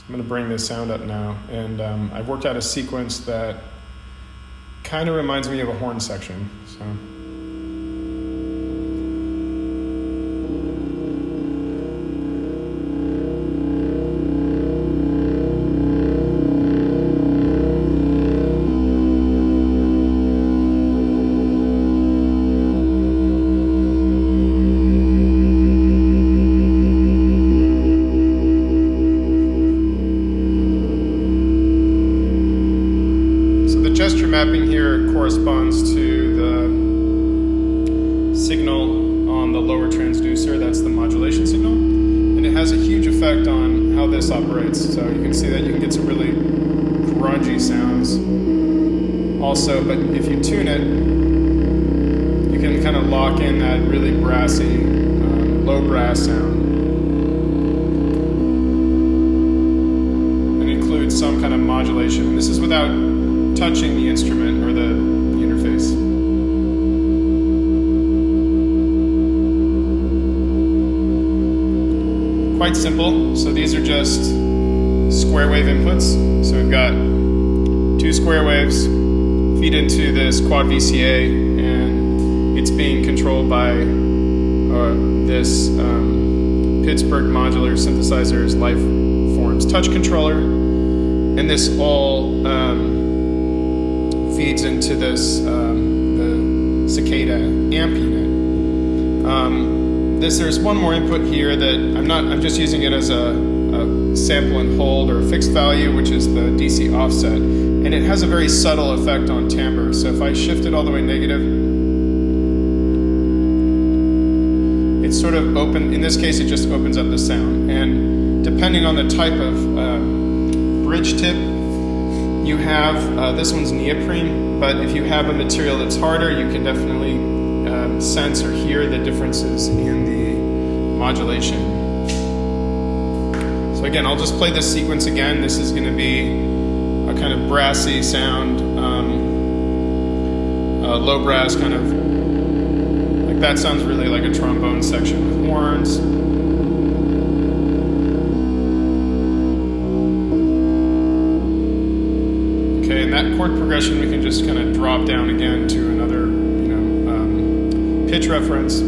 I'm going to bring this sound up now, and I've worked out a sequence that kind of reminds me of a horn section. So. Gesture mapping here corresponds to the signal on the lower transducer. That's the modulation signal, and it has a huge effect on how this operates. So you can see that you can get some really grungy sounds also, but if you tune it, you can kind of lock in that really brassy, low brass sound, and include some kind of modulation. And this is without touching the instrument or the interface. Quite simple. So these are just square wave inputs. So we've got 2 square waves feed into this quad VCA, and it's being controlled by this Pittsburgh Modular Synthesizers Lifeforms touch controller, and this all feeds into this the Cicada amp unit. There's one more input here that I'm just using it as a sample and hold or a fixed value, which is the DC offset, and it has a very subtle effect on timbre. So if I shift it all the way negative, it's sort of open. In this case, it just opens up the sound, and depending on the type of bridge tip you have, this one's neoprene, but if you have a material that's harder, you can definitely sense or hear the differences in the modulation. So again, I'll just play this sequence again. This is going to be a kind of brassy sound, low brass kind of, like that sounds really like a trombone section with horns. Okay, and that chord progression we can just kind of drop down again to another, pitch reference,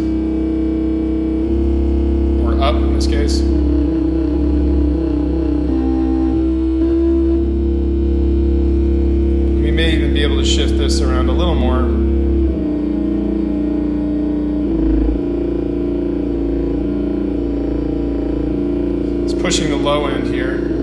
or up in this case. We may even be able to shift this around a little more. It's pushing the low end here.